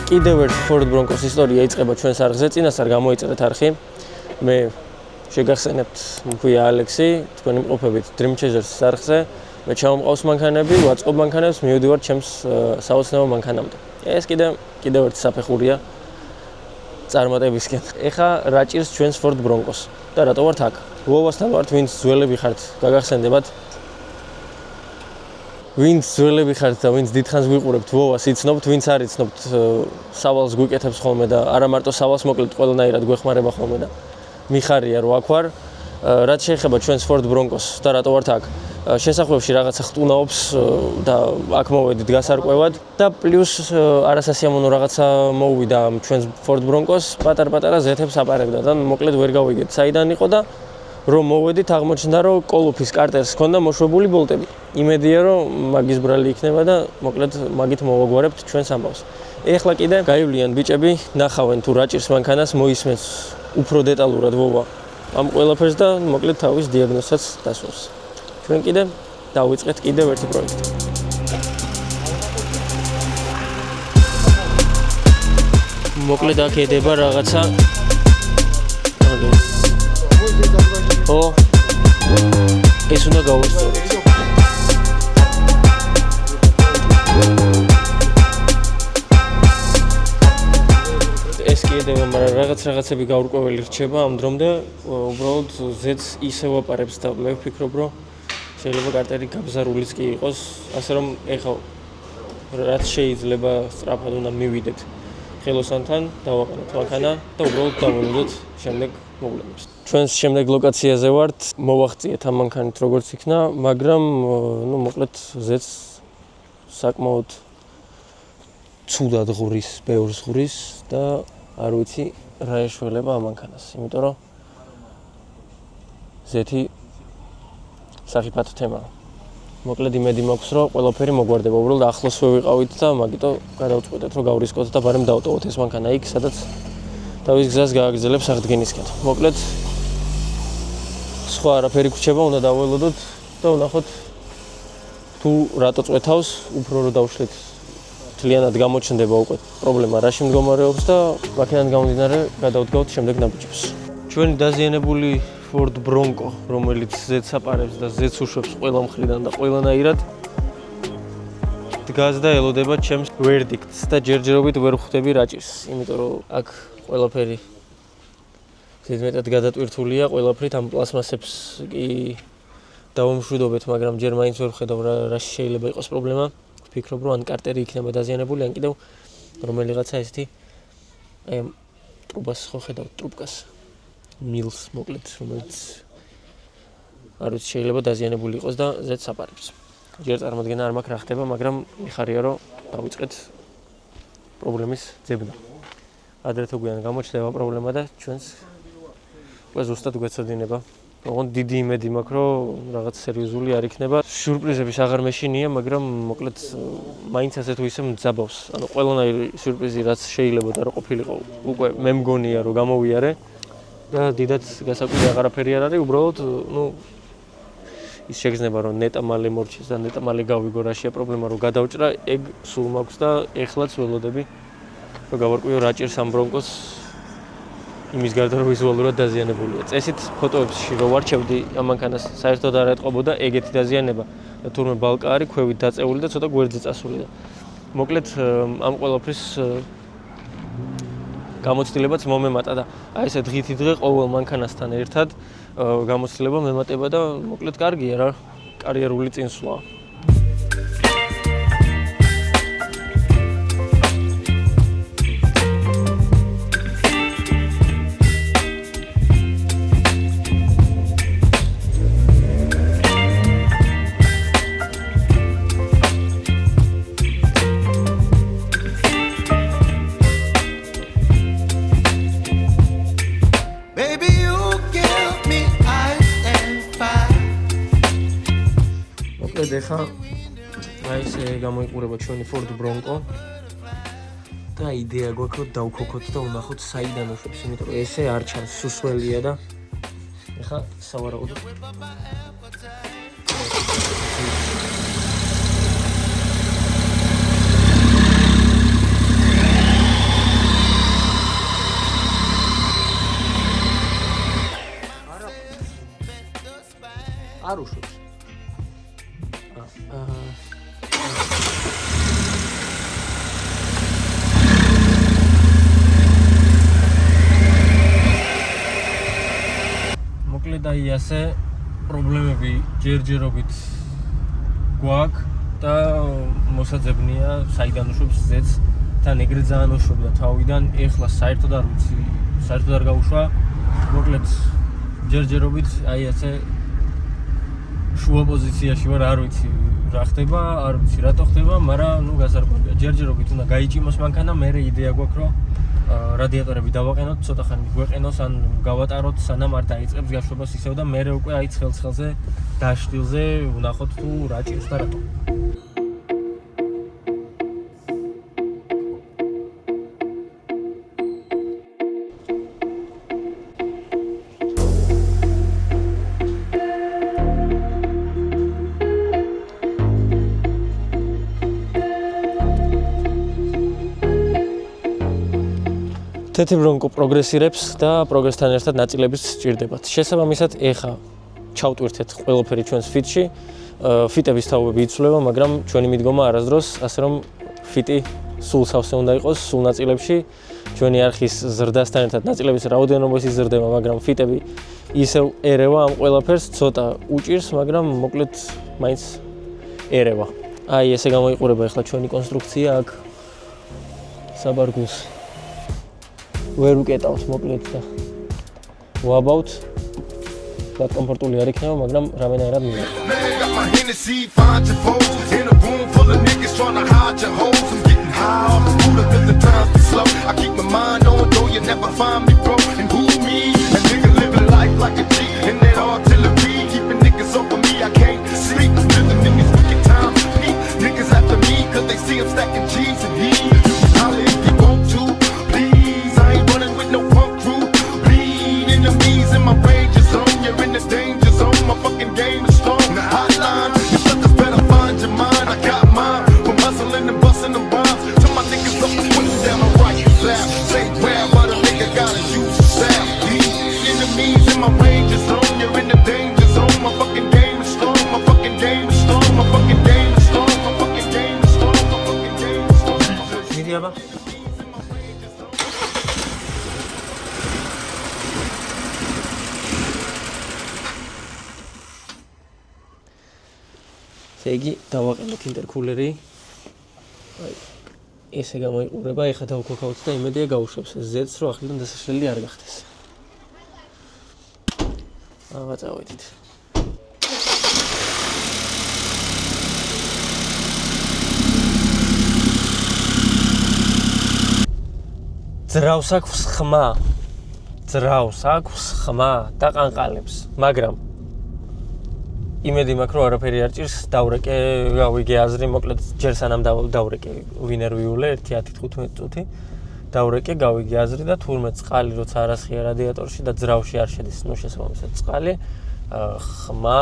კიდევ ერთი Ford Broncos ისტორია იწყება ჩვენს არხზე, წინასწარ გამოიწერეთ არხი. მე შეგახსენებთ, მქვია ალექსი, თქვენი მყოფებით Dream Chasers-ის არხზე. მე ჩავმყავს მანქანები, ვაწყობ მანქანებს, მივდივარ ჩემს საოცნებო მანქანამდე. ეს კიდევ ერთი საფეხურია წარმატებისკენ. ეხა რა ჭირს ჩვენს Ford Broncos და რატო ვართ აქ? ვოვასთან ვართ, ვინც ძველები ხართ, გაგახსენდებათ. ვინც ძველები ხართ და ვინც დიდხანს გვიყურებთ, ვოვას იცნობთ, ვინც არ იცნობთ, სავალს გვიკეთებს ხოლმე და არა მარტო სავალს, მოკლედ ყველანაირად გვეხმარება ხოლმე და მიხარია რომ აქ ვარ. რაც შეეხება ჩვენს Ford Broncos და რატო ვართ აქ? შესახვევში რაღაცა ხტუნაობს და აქ მოვედით გასარკვევად და პლუს არასასიამოვნო რაღაცა მოუვიდა ჩვენს Ford Broncos, პატარ-პატარა ზეთებს აპარებდა და მოკლედ ვერ გავიგეთ საიდან იყო და რომ მოვედით აღმოჩნდა რომ კოლოფის კარტერს ჰქონდა მოშვებული ბოლტები. იმედია რომ მაგის ბრალი იქნება და მოკლედ მაგით მოვაგვარებთ ჩვენს ამბავს. ეხლა კიდე გაივლიან ბიჭები, ნახავენ თუ რა ჭირს მანქანას, მოისმენს უფრო დეტალურად ვოვა ამ ყველაფერს და მოკლედ თავის დიაგნოზსაც დასვავს. ჩვენ კიდე დავიწყეთ კიდევ ერთი პროექტი. მოკლედ აქ ედება რაღაცა ეს უნდა გავუსწოროთ. ეს კი ედება, მაგრამ რაღაცები გაურკვეველი რჩება ამ დრომდე, უბრალოდ ზეთს ისევ აპარებს და მე ვფიქრობ, რომ შეიძლება კარტერი გაბზარულიც კი იყოს, ასე რომ ეხლა რაც შეიძლება სწრაფად უნდა მივიდეთ ხელოსანთან, დავაყენოთ მანქანა და უბრალოდ დავუნდოთ შემდეგ მოვლენებს. ჩვენს შემდეგ ლოკაციაზე ვართ, მოვახციეთ ამ მანქანით როგორც იქნა, მაგრამ მოკლედ ზეთს საკმაოდ ცუდად ღურის, ბევრს ღურის და არ ვიცი რა ეშველება ამ მანქანას, იმიტომ რომ ზეთი საფათო თემა. მოკლედ იმედი მაქვს, რომ ყველაფერი მოგვარდება. უბრალოდ ახლოსვე ვიყავით და მაგიტო გადავწყვეტეთ, რომ გავრისკოთ და ბარემ დავტოვოთ ეს მანქანა იქ, სადაც თავის გზას გააგრძელებს აღდგენისკენ. მოკლედ სხვა არაფერი გვრჩება, უნდა დაველოდოთ და ვნახოთ თუ რატო წვეთავს, უფრო რომ დავშლით მთლიანად გამოჩნდება უკვე პრობლემა რაში მდგომარეობს და მანქანიდან გამომდინარე გადავდგავთ შემდეგ ნაბიჯებს. ჩვენი დაზიანებული Ford Bronco, რომელიც ზეთს აპარებს და ზეთს უშვებს ყველა მხრიდან და ყველანაირად დგას და ელოდება ჩემს ვერდიქტს და ჯერჯერობით ვერ ხვდები რა ჭირს, იმიტომ რომ აქ ყველაფერი ზედმეტად გადატვირთულია, ყველაფრით ამ პლასმასებს კი დავამშვიდობეთ, მაგრამ ჯერ მაინც ვერ ვხედავ რა შეიძლება იყოს პრობლემა. ვფიქრობ, რომ ან კარტერი იქნება დაზიანებული, ან კიდევ რომელიღაცა ესეთი ტრუბას ხო ხედავთ, ტრუბკას. მილს მოკლედ, რომელიც არ ვიცი შეიძლება დაზიანებული იყოს და ზეთს აპარებს. ჯერ წარმოდგენა არ მაქვს რა ხდება, მაგრამ მიხარია რომ დავიწყეთ პრობლემის ძებნა. ადრე თუ გვიან გამოჩნდება პრობლემა და ჩვენს უკვე ზუსტად გვეცოდინება. ოღონდ დიდი იმედი მაქვს, რომ რაღაც სერიოზული არ იქნება. სიურპრიზების აღარ მეშინია, მაგრამ მოკლედ მაინც ასე თუ ისე მძაბავს. ანუ ყველანაირი სიურპრიზი რაც შეიძლება და რო ყოფილიყო, უკვე მე მგონია რომ გამოვიარე. და დიდად გასაკვირი აღარაფერი არ არის, უბრალოდ ის შეგრძნება რომ ნეტა მალე მორჩეს და ნეტა მალე გავიგო რაშია პრობლემა რომ გადავჭრა, ეგ სულ მაქვს და ეხლაც ველოდები რომ გავარკვიო რა ჭირს ამ ბრონკოს იმის გარდა რომ ვიზუალურად დაზიანებულია. წესით ფოტოებში რო ვარჩევდი ამ მანქანას საერთოდ არ ეტყობოდა ეგეთი დაზიანება და თურმე ბალკა არის ქვევით დაწეული და ცოტა გვერდზე წასული და მოკლედ ამ ყველაფრის გამოცდილებაც მომემატა და აი ესე დღითი დღე ყოველ მანქანასთან ერთად გამოცდილება მემატება და მოკლედ კარგია რა, კარიერული წინსვლა. ეხა აი ესე გამოიყურება ჩვენი Ford Bronco და იდეა გვაქვს რომ დავქოქოთ და ვნახოთ საიდან უშვებს, იმიტომ რომ ესე არ ჩანს, სუსველია და ეხა სავარაუდოდ აი ასე პრობლემები ჯერჯერობით გვაქვს და მოსაძებნია საიდან უშვებს ზეც თან ეგრე ძალიან უშვებდა თავიდან ეხლა საერთოდ არ ვიცი საერთოდ არ გაუშვა მოკლედ ჯერჯერობით აი ასე შუა პოზიციაში ვარ არ ვიცი რა ხდება არ ვიცი რატო ხდება მაგრამ ნუ გასარკვევია ჯერჯერობით უნდა გაიჭიმოს მანქანა მე იდეა გვაქვს რომ რადიატორები დავაყენოთ ცოტა ხანი გვეყენოს ან გავატაროთ სანამ არ დაიწყებს გაშვებას ისევ და მე უკვე აი ცხელ-ცხელზე დაშტილზე ვნახოთ თუ რა ჭირს და რატო თეთრი ბრონკო პროგრესირებს და პროგრესთან ერთად ნაწილების სჭირდებათ. შესაბამისად, ეხა ჩავტვირთეთ ყველაფერი ჩვენს ფიტში. ფიტების თაობები იცვლება, მაგრამ ჩვენი მიდგომა არასდროს, ასე რომ ფიტი სულ სავსე უნდა იყოს, სულ ნაწილებში. ჩვენი არხის ზრდასთან ერთად ნაწილების რაოდენობა იზრდება, მაგრამ ფიტები ისევ ერევა ამ ყველაფერს, ცოტა უჭირს, მაგრამ მოკლედ მაინც ერევა. აი ესე გამოიყურება ეხლა ჩვენი კონსტრუქცია აქ საბარგულს. ვერ უკეტავთ მოკლედ და ვაბავთ და კომფორტული არ იქნება, მაგრამ რამენაირად მინდა. იგი დავაყენოთ ინტერკულერი. აი ესე გამოიყურება, ეხლა დავქოქავთ და იმედია გაუშვებს ზეთს, რომ ახლიდან დასაშლელი არ გახდეს. ავაწავედით. ძრავს აქვს ხმა. ძრავს აქვს ხმა და ყანყალებს, მაგრამ იმედი მაქვს რომ არაფერი არ ჭირს დავრეკე გავიგე აზრი მოკლედ ჯერ სანამ დავრეკე ვინერვიულე 1-10-15 წუთი დავრეკე გავიგე აზრი და თურმე წყალი როცა არასხია რადიატორში და ძრავში არ შედის ნუ შესაბამისად წყალი ხმა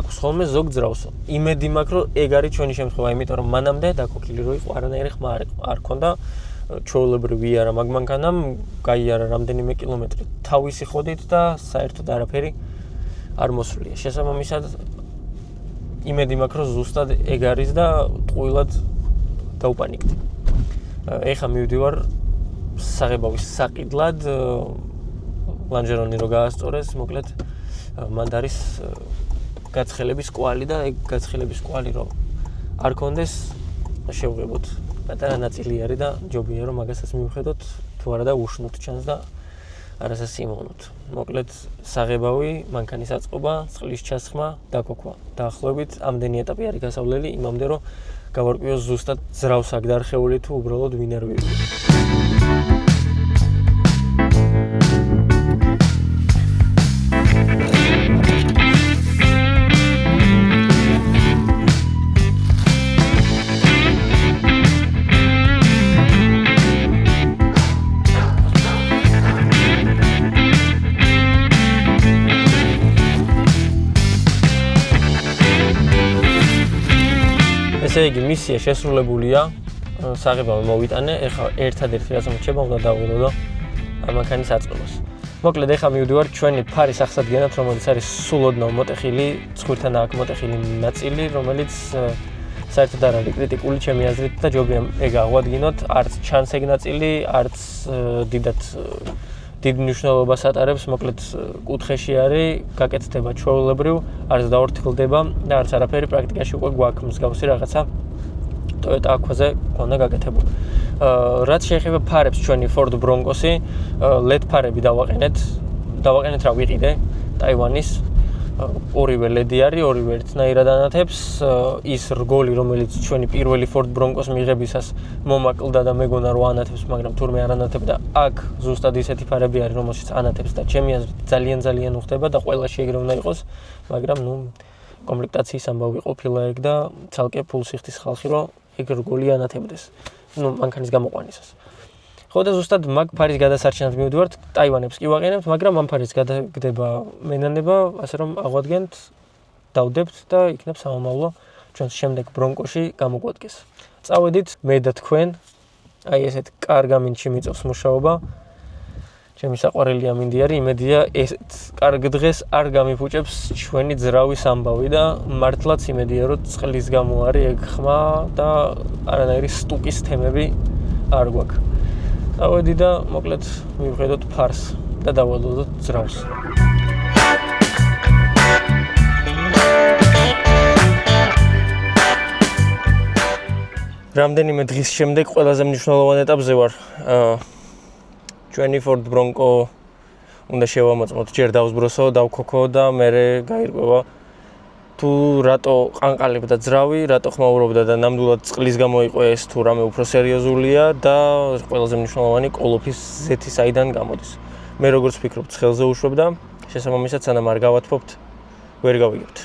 აქვს ხოლმე ზოგ ძრავსო იმედი მაქვს რომ ეგ არის ჩვენი შემთხვევა იმიტომ რომ მანამდე დაკოქილი რო იყო არანაირი ხმა არ ქონდა ჩვეულებრივი არა მაგ მანქანამ გაიარა რამდენიმე კილომეტრი თავისი ხოდით და საერთოდ არაფერი არ მოსვლია შესაბამისად იმედი მაქვს რომ ზუსტად ეგ არის და ტყუილად დაუპანიკდი ეხა მივდივარ საღებავის საყიდლად ლანჟერონი რო გაასწორეს მოკლედ მანდ არის გაცხელების კვალი და ეგ გაცხელების კვალი რო არ კონდეს შევღებოთ პატარა ნაწილი არის და ჯობია რომ მაგასაც მივხედოთ თუ არა და უშნოთ ჩანს და არასაც იმოვნოთ მოკლედ საღებავი მანქანის აწყობა წყლის ჩასხმა დაკოქვა დაახლოებით ამდენი ეტაპი არის გასავლელი იმამდე რომ გავარკვიოს ზუსტად ძრავს აქ დარხეული თუ უბრალოდ ვინერვიული ესე იგი მისია შესრულებულია საღებავი მოვიტანე ეხლა ერთადერთი რაც მოჩება უნდა დავიღო მანქანის აწყობას მოკლედ ეხლა მივდივარ ჩვენი ფარის აღსადგენად რომელიც არის სულოდნო მოტეხილი ცხვირთან აქ მოტეხილი ნაწილი რომელიც საერთოდ არ არის კრიტიკული ჩემი აზრით და ჯობია ეგ აღვადგინოთ არც ჩანს ეგ ნაწილი არც დიდ მნიშვნელობას ატარებს, მოკლედ კუთხეში არის, გაკეთდება ჩვეულებრივ, არც დაორთქლდება და არც არაფერი პრაქტიკაში უკვე გვაქვს მსგავსი რაღაცა Toyota Aqua-ზე გქონდა გაკეთებული. რაც შეეხება ფარებს ჩვენი Ford Bronco-ი, LED ფარები დავაყენეთ რა ვიყიდე ტაივანის ორივე LED-ი არის, ორივე ერთნაირად ანათებს, ის რგოლი, რომელიც ჩვენი პირველი Ford Bronco-s მიღებისას მომაკლდა და მეგონა რომ ანათებს, მაგრამ თურმე არ ანათებდა. აქ ზუსტად ისეთი ფარები არის, რომელშიც ანათებს და ჩემი აზრით ძალიან უხდება და ყველა შეიძლება უნდა იყოს, მაგრამ კომპლექტაციის ამბავი ყოფილა ეგ და ცალკე ფულსიხთის ხალხი რომ ეგ რგოლი ანათებდეს. მანქანის გამოყვანისას. ხო და ზუსტად მაგ ფარის გადასარჩენად მივდივართ, ტაივანებს კი ვაყენებთ, მაგრამ ამ ფარის გადაგდება მენანება, ასე რომ აღვადგენთ, დავდებთ და იქნებ სამომავლო ჩვენს შემდეგ ბრონკოში გამოგვადგეს. წავედით მე და თქვენ, აი ესეთ კარგ ამინდში მიწევს მუშაობა. ჩემი საყვარელი ამინდი არის, იმედია ესეთ კარგ დღეს არ გამიფუჭებს ჩვენი ძრავის ამბავი და მართლაც იმედია რომ წყლის გამო არის ეგ ხმა და არანაირი სტუკის თემები არ გვაქვს. დავედი და მოკლედ მივხედოთ ფარს და დავალოდოთ ძრავს. რამდენიმე დღის შემდეგ ყველაზე მნიშვნელოვან ეტაპზე ვარ. ჩვენი Ford Bronco უნდა შევამოწმოთ, ჯერ დავსბროსო, დავქოქო და მერე გაირკვევა თუ რატო ყანყალებდა ძრავი, რატო ხმაურობდა და ნამდვილად წყლის გამო იყო ეს თუ რამე უფრო სერიოზულია და ყველაზე მნიშვნელოვანი კოლოფის ზეთი საიდან გამოდის. მე როგორც ვფიქრობ, ცხელზე უშვებდა, შესაბამისად სანამ არ გავათფობთ, ვერ გავიგებთ.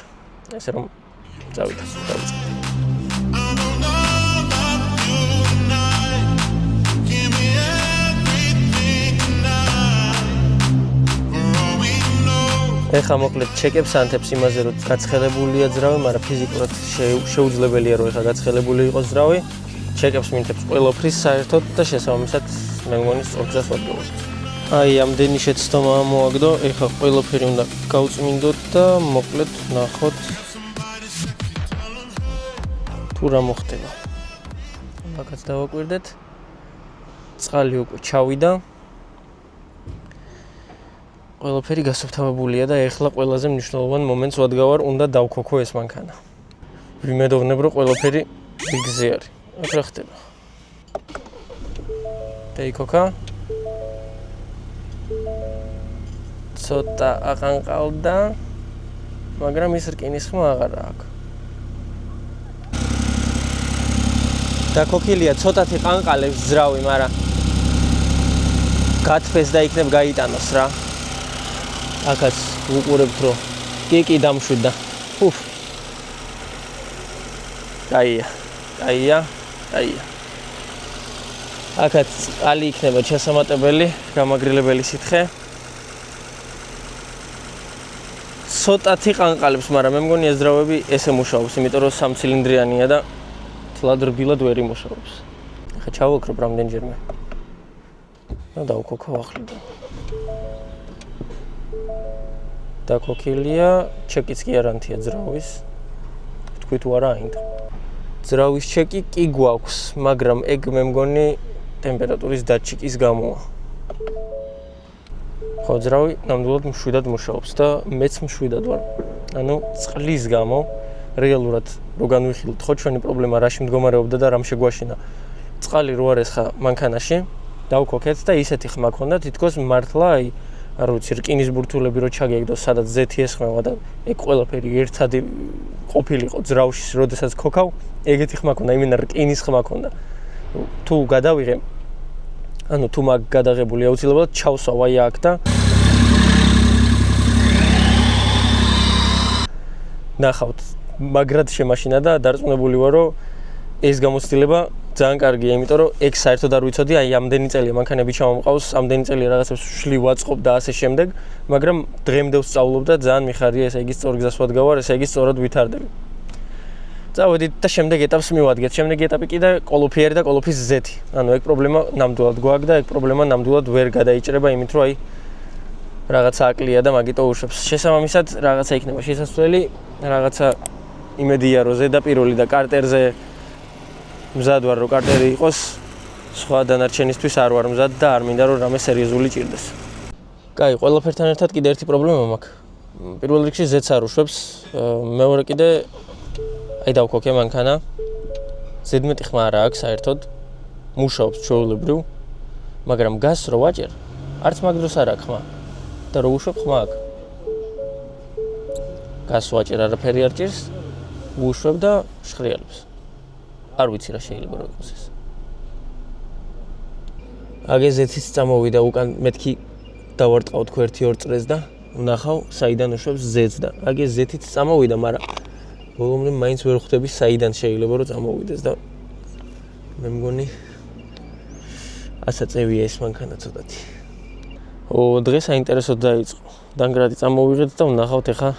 ესე რომ წავიდეთ. ეხლა მოკლედ ჩეკებს ანთებს იმაზე რომ გაცხელებულია ძრავი, მაგრამ ფიზიკურად შეუძლებელია რომ ეხლა გაცხელებული იყოს ძრავი. ჩეკებს მინთებს ყველაფრის საერთოდ და შესაბამისად მე მგონი სწორგზას ვადგავართ. აი ამდენი შეცდომა მოაგდო, ეხლა ყველაფერი უნდა გავწმინდოთ და მოკლედ ნახოთ თუ რა მოხდება. მაგაც დავაკვირდეთ. წყალი უკვე ჩავიდა. ყველაფერი გასუფთავებულია და ეხლა ყველაზე მნიშვნელოვან მომენტს ვადგავარ, უნდა დავქოქო ეს მანქანა. ვიმედოვნებ რომ ყველაფერი რიგზე არის. აქ რა ხდება? დაიქოქა. ცოტა აყანყალდა, მაგრამ ის რკინის ხმა აღარ აქვს. დაქოქილია, ცოტათი ყანყალებს ძრავი, მაგრამ გათფეს და იქნებ გაიტანოს რა. აქაც უყურებთ რომ კი დამშვიდა. კაია. აქაც ალი იქნება შესამატებელი, გამაგრილებელი სითხე. ცოტათი ყანყალებს, მაგრამ მე მგონი ეს ძრავები ესე მუშაობს, იმიტომ რომ სამცილინდრიანია და თლად რბილად ვერ იმუშავებს. ახლა ჩავოქრობ რამდენჯერმე. და დავქოქო ახლიდან. დაქოქილია, ჩეკიც კი არ ანთია ძრავის. თქვი თუ არა აინდა. ძრავის ჩეკი კი გვაქვს, მაგრამ ეგ მე მგონი ტემპერატურის დატჩიკის გამოა. ხო, ძრავი ნამდვილად მშვიდად მუშაობს და მეც მშვიდად ვარ. ანუ წყლის გამო რეალურად რო განვიხილოთ, ხო ჩვენი პრობლემა რაში მდგომარეობდა და რამ შეგვაშინა. წყალი რო არის ხა მანქანაში, დავქოქეთ და ისეთი ხმა ქონდა, თითქოს მართლა აი არ ვიცი, რკინის ბურთულები რო ჩაგეგდო, სადაც ზეთი ესხმევა და ეგ ყველაფერი ერთად ყოფილიყო ძრავში, როდესაც ქოქავ, ეგეთი ხმა ქონდა, იმენა რკინის ხმა ქონდა. თუ გადავიღე, ანუ თუ მაგ გადაღებული აუცილებლად ჩავსვავ აი აქ და ნახავთ, მაგრად შემაშინა და დარწმუნებული ვარ, რომ ეს გამოცდილება ძალიან კარგია, იმიტომ რომ ეგ საერთოდ არ ვიცოდი, აი ამდენი წელია მანქანები ჩამომყავს, ამდენი წელია რაღაცებს შლი ვაწყობ და ასე შემდეგ, მაგრამ დღემდე ვსწავლობ და ძალიან მიხარია, ესე იგი სწორგზას ვადგავარ, ესე იგი სწორად ვითარდები. წავედით და შემდეგ ეტაპს მივადგეთ. შემდეგი ეტაპი კიდე კოლოფი არის და კოლოფის ზეთი. ანუ ეგ პრობლემა ნამდვილად გვაქვს და ეგ პრობლემა ნამდვილად ვერ გადაიჭრება, იმით რომ აი რაღაცა აკლია და მაგიტო უშვებს. შესაბამისად, რაღაცა იქნება შესასვლელი, რაღაცა იმედია რომ ზედაპირული და კარტერზე მზად ვარ რომ კარტერი იყოს, სხვა დანარჩენისთვის არ ვარ მზად და არ მინდა რომ რამე სერიოზული ჭირდეს. კაი, ყველაფერთან ერთად კიდე ერთი პრობლემა მაქვს. პირველ რიგში ზეც არ უშვებს, მეორე კიდე აი დავქოქე მანქანა. ზედმეტი ხმა არ აქვს საერთოდ. მუშაობს ჩვეულებრივ, მაგრამ გას რო ვაჭერ, არც მაგ დროს არ აქვს ხმა. და რო უშვებ ხმა აქვს. გას ვაჭერ არაფერი არ ჭირს, უშვებ და შხრიალებს. არ ვიცი რა შეიძლება რომ იყოს ეს. აგე ზეთიც წამოვიდა უკან მეთქი დავარტყავ თქო 1-2 წრეს და ვნახავ საიდან უშვებს ზეთს და აგე ზეთიც წამოვიდა, მაგრამ ბოლომდე მაინც ვერ ხვდები საიდან შეიძლება რომ წამოვიდეს და მე მგონი ასაწევია ეს მანქანა ცოტათი. დღეს საინტერესოდ დაიწყო. დანგრადი წამოვიღეთ და ვნახავთ ახლა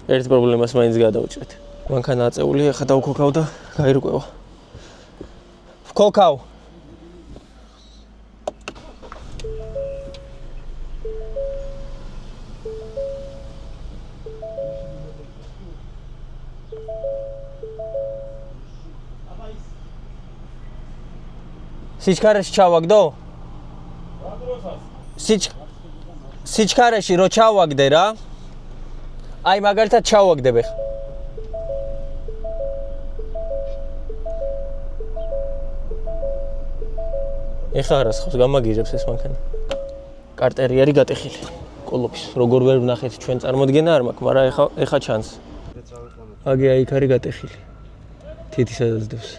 ერთ პრობლემას მაინც გადავჭრეთ. მანქანა აწეული, ახლა დავქოქავ და გაირკვევა. ვქოქავ. სიჩქარეში ჩავაგდო? სიჩქარეში რო ჩავაგდე რა? აი მაგალითად ჩავაგდებ ახლა. ეხლა არასხავს გამაგიჟებს ეს მანქანა. კარტერი არის გატეხილი. კოლოფის როგორ ვერ ვნახეთ ჩვენ წარმოდგენა არ მაქვს, მაგრამ ეხა ჩანს. აგე აი იქ არის გატეხილი. თითი სადაც დევს.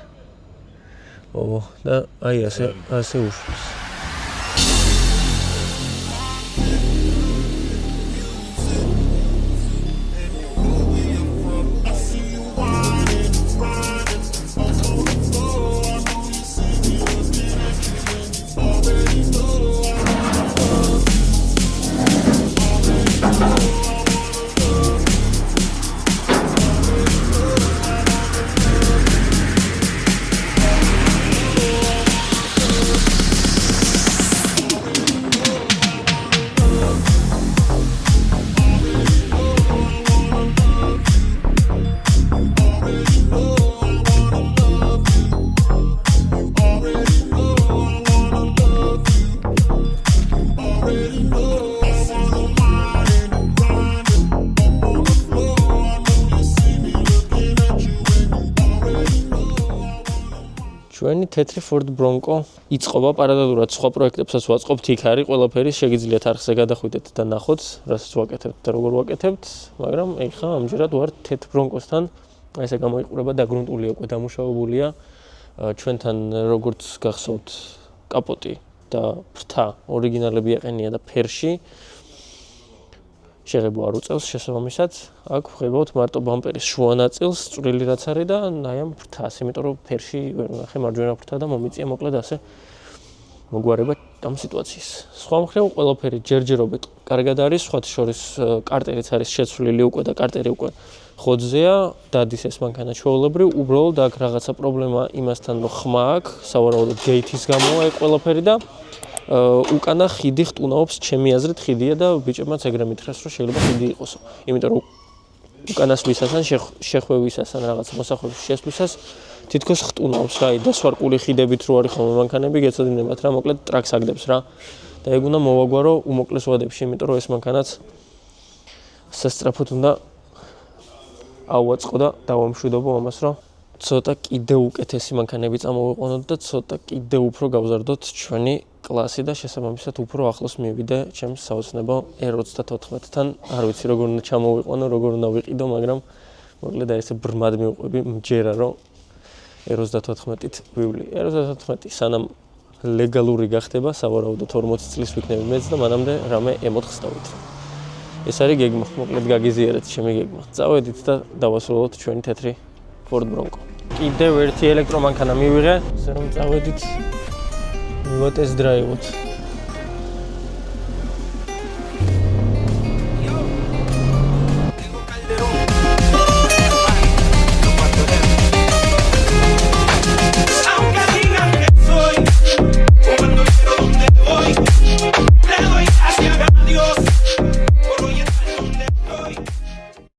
და აი ასე უშვებს. ჩვენი თეთრი Ford Bronco იწყობა პარალელურად სხვა პროექტებსაც ვაწყობთ, იქ არის ყველაფერი, შეგიძლიათ არხზე გადახვიდეთ და ნახოთ, რასაც ვაკეთებთ და როგორ ვაკეთებთ, მაგრამ ეხლა ამჯერად ვარ თეთრ Bronco-სთან, აი ესე გამოიყურება დაგრუნტულია, უკვე დამუშავებულია. ჩვენთან როგორც გახსოვთ, კაპოტი და ფრთა ორიგინალები ეყენია და ფერში შეღებვა არ უწევს შესაბამისად, აქ ვღებავთ მარტო ბამპერის შუა ნაწილს, წვრილი რაც არის და აი ამ ფრთას, იმიტომ რომ ფერში ვერ ვნახე მარჯვენა ფრთა და მომიწია მოკლედ ასე მოგვარება ამ სიტუაციის. სხვა მხრივ ყველაფერი ჯერჯერობით კარგად არის, სხვათა შორის კარტერიც არის შეცვლილი უკვე და კარტერი უკვე ხოძზეა, დადის ეს მანქანა ჩვეულებრივ, უბრალოდ აქ რაღაცა პრობლემა იმასთან რომ ხმა აქვს, სავარაუდოდ გეითის გამოა ეს ყველაფერი და უკანა ხიდი ხტუნაობს, ჩემი აზრით ხიდია და ბიჭებმაც ეგრე მითხრეს რომ შეიძლება ხიდი იყოსო. იმიტომ რომ უკანასვლისასთან შეხვევისასთან რაღაც მოსახლეობის შესვლისას თითქოს ხტუნაობს რა, დასვარკული ხიდებით რო არის ხოლმე მანქანები, გეცოდინებათ რა, მოკლედ ტრაქს აგდებს რა. და ეგ უნდა მოვაგვარო უმოკლეს ვადებში, იმიტომ რომ ეს მანქანაც სასწრაფოდ უნდა ავაწყო და დავამშვიდობო ამას, რომ ცოტა კიდე უკეთესი მანქანები წამოვიყვანოთ და ცოტა კიდე უფრო გავზარდოთ ჩვენი კლასი და შესაბამისად უფრო ახლოს მივიდე ჩემს საოცნებო R34-თან. არ ვიცი როგორ უნდა ჩამოვიყვანო, როგორ უნდა ვიყიდო, მაგრამ მოკლედ აი ესე ბრმად მივყვები, მჯერა რომ R34-ით ვივლი. R34 სანამ ლეგალური გახდება, სავარაუდოდ 40 წლის ვიქნები მეც და მანამდე რამე M4-ს დავით. ეს არის გეგმა, მოკლედ გაგიზიარეთ ჩემი გეგმა. წავედით და დავასრულოთ ჩვენი თეთრი Ford Bronco. კიდევ ერთი ელექტრომანქანა მივიღე, ასე რომ წავედით მივატესტ დრაივოთ.